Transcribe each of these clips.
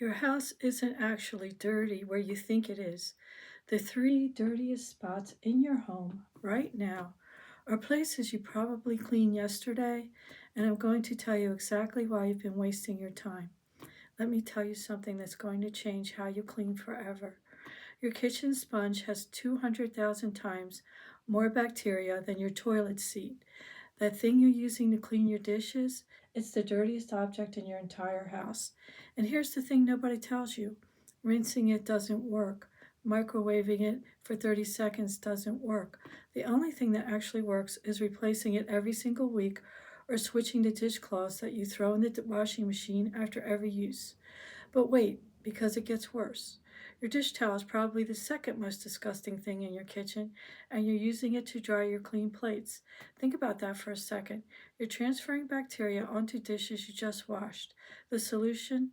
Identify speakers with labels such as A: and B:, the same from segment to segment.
A: Your house isn't actually dirty where you think it is. The three dirtiest spots in your home right now are places you probably cleaned yesterday, and I'm going to tell you exactly why you've been wasting your time. Let me tell you something that's going to change how you clean forever. Your kitchen sponge has 200,000 times more bacteria than your toilet seat. That thing you're using to clean your dishes, it's the dirtiest object in your entire house. And here's the thing nobody tells you: rinsing it doesn't work. Microwaving it for 30 seconds doesn't work. The only thing that actually works is replacing it every single week or switching the dishcloths that you throw in the washing machine after every use. But wait, because it gets worse. Your dish towel is probably the second most disgusting thing in your kitchen, and you're using it to dry your clean plates. Think about that for a second. You're transferring bacteria onto dishes you just washed. The solution?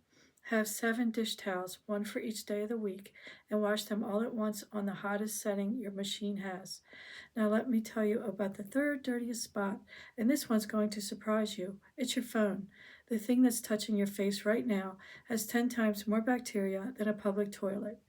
A: Have 7 dish towels, one for each day of the week, and wash them all at once on the hottest setting your machine has. Now, let me tell you about the third dirtiest spot, and this one's going to surprise you. It's your phone. The thing that's touching your face right now has 10 times more bacteria than a public toilet.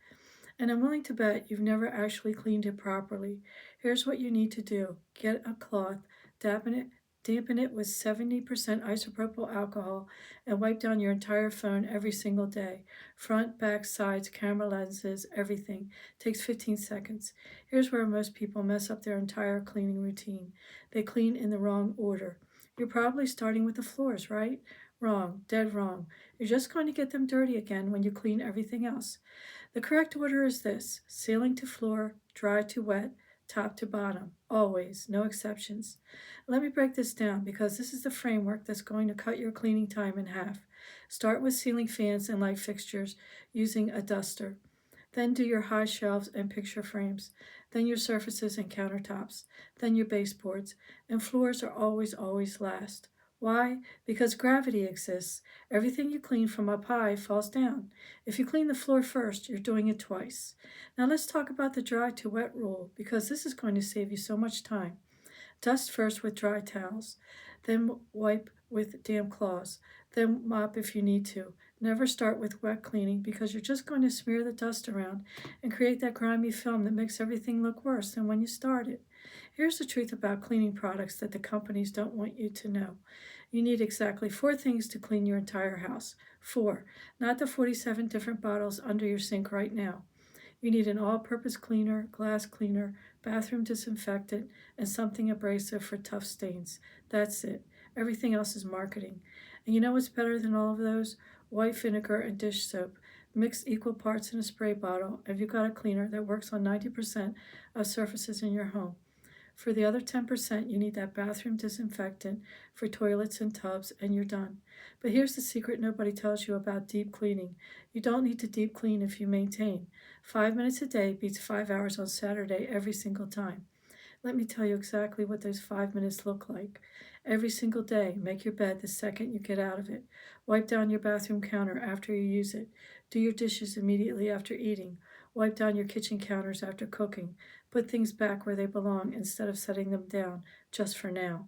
A: And I'm willing to bet you've never actually cleaned it properly. Here's what you need to do: get a cloth, dampen it with 70% isopropyl alcohol, and wipe down your entire phone every single day. Front, back, sides, camera lenses, everything. Takes 15 seconds. Here's where most people mess up their entire cleaning routine: they clean in the wrong order. You're probably starting with the floors, right? Wrong, dead wrong. You're just going to get them dirty again when you clean everything else. The correct order is this: ceiling to floor, dry to wet, top to bottom, always, no exceptions. Let me break this down because this is the framework that's going to cut your cleaning time in half. Start with ceiling fans and light fixtures using a duster. Then do your high shelves and picture frames. Then your surfaces and countertops. Then your baseboards. And floors are always, always last. Why? Because gravity exists. Everything you clean from up high falls down. If you clean the floor first, you're doing it twice. Now let's talk about the dry to wet rule, because this is going to save you so much time. Dust first with dry towels, then wipe with damp cloths, then mop if you need to. Never start with wet cleaning because you're just going to smear the dust around and create that grimy film that makes everything look worse than when you started. Here's the truth about cleaning products that the companies don't want you to know. You need exactly 4 things to clean your entire house. 4, not the 47 different bottles under your sink right now. You need an all-purpose cleaner, glass cleaner, bathroom disinfectant, and something abrasive for tough stains. That's it. Everything else is marketing. And you know what's better than all of those? White vinegar and dish soap. Mix equal parts in a spray bottle, and you've got a cleaner that works on 90% of surfaces in your home. For the other 10%, you need that bathroom disinfectant for toilets and tubs, and you're done. But here's the secret nobody tells you about deep cleaning. You don't need to deep clean if you maintain. 5 minutes a day beats 5 hours on Saturday every single time. Let me tell you exactly what those 5 minutes look like. Every single day, make your bed the second you get out of it. Wipe down your bathroom counter after you use it. Do your dishes immediately after eating. Wipe down your kitchen counters after cooking. Put things back where they belong instead of setting them down just for now.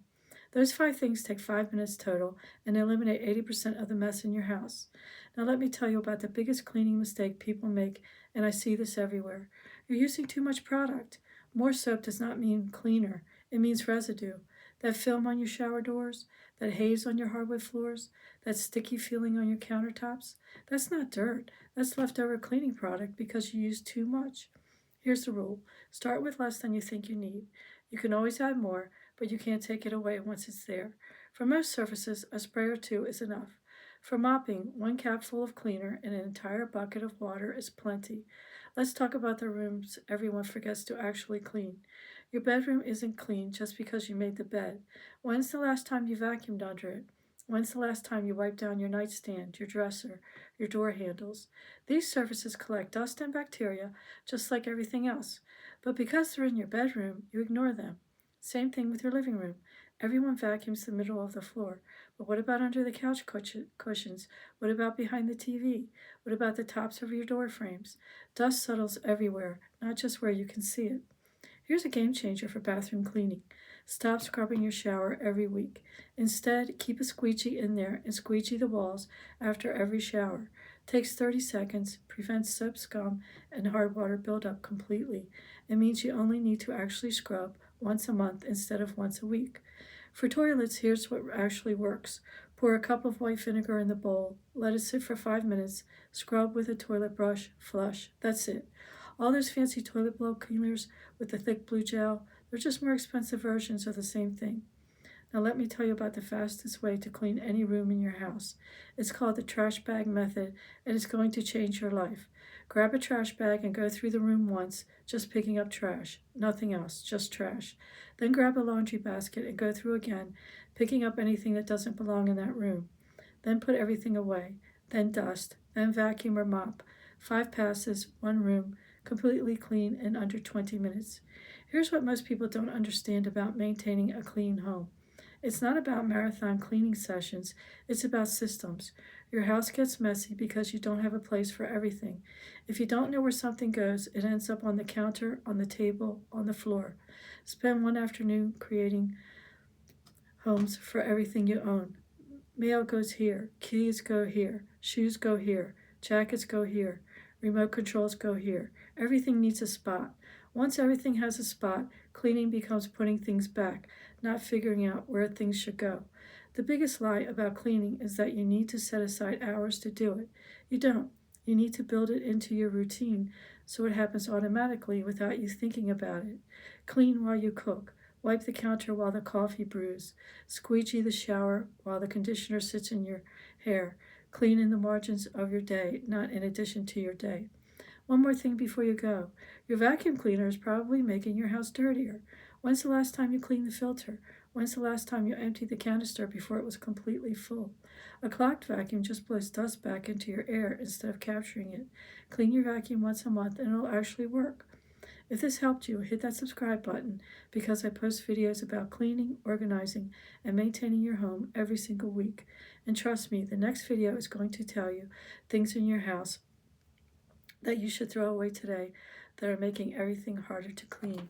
A: Those 5 things take 5 minutes total and eliminate 80% of the mess in your house. Now, let me tell you about the biggest cleaning mistake people make, and I see this everywhere. You're using too much product. More soap does not mean cleaner, it means residue. That film on your shower doors, that haze on your hardwood floors, that sticky feeling on your countertops, that's not dirt. That's leftover cleaning product because you use too much. Here's the rule: start with less than you think you need. You can always add more, but you can't take it away once it's there. For most surfaces, a spray or 2 is enough. For mopping, 1 capful of cleaner in an entire bucket of water is plenty. Let's talk about the rooms everyone forgets to actually clean. Your bedroom isn't clean just because you made the bed. When's the last time you vacuumed under it? When's the last time you wiped down your nightstand, your dresser, your door handles? These surfaces collect dust and bacteria just like everything else. But because they're in your bedroom, you ignore them. Same thing with your living room. Everyone vacuums the middle of the floor. But what about under the couch cushions? What about behind the TV? What about the tops of your door frames? Dust settles everywhere, not just where you can see it. Here's a game changer for bathroom cleaning: Stop scrubbing your shower every week. Instead, keep a squeegee in there and squeegee the walls after every shower. Takes 30 seconds, prevents soap scum and hard water buildup completely. It means you only need to actually scrub once a month instead of once a week. For toilets, here's what actually works. Pour a cup of white vinegar in the bowl, let it sit for 5 minutes, scrub with a toilet brush, flush. That's it. All those fancy toilet blow cleaners with the thick blue gel, they're just more expensive versions of the same thing. Now let me tell you about the fastest way to clean any room in your house. It's called the trash bag method, and it's going to change your life. Grab a trash bag and go through the room once, just picking up trash. Nothing else, just trash. Then grab a laundry basket and go through again, picking up anything that doesn't belong in that room. Then put everything away. Then dust. Then vacuum or mop. 5 passes, 1 room, completely clean in under 20 minutes. Here's what most people don't understand about maintaining a clean home. It's not about marathon cleaning sessions, it's about systems. Your house gets messy because you don't have a place for everything. If you don't know where something goes, it ends up on the counter, on the table, on the floor. Spend one afternoon creating homes for everything you own. Mail goes here, keys go here, shoes go here, jackets go here, remote controls go here. Everything needs a spot. Once everything has a spot, cleaning becomes putting things back, not figuring out where things should go. The biggest lie about cleaning is that you need to set aside hours to do it. You don't. You need to build it into your routine so it happens automatically without you thinking about it. Clean while you cook. Wipe the counter while the coffee brews. Squeegee the shower while the conditioner sits in your hair. Clean in the margins of your day, not in addition to your day. One more thing before you go. Your vacuum cleaner is probably making your house dirtier. When's the last time you cleaned the filter? When's the last time you emptied the canister before it was completely full? A clogged vacuum just blows dust back into your air instead of capturing it. Clean your vacuum once a month and it'll actually work. If this helped you, hit that subscribe button because I post videos about cleaning, organizing, and maintaining your home every single week. And trust me, the next video is going to tell you things in your house that you should throw away today that are making everything harder to clean.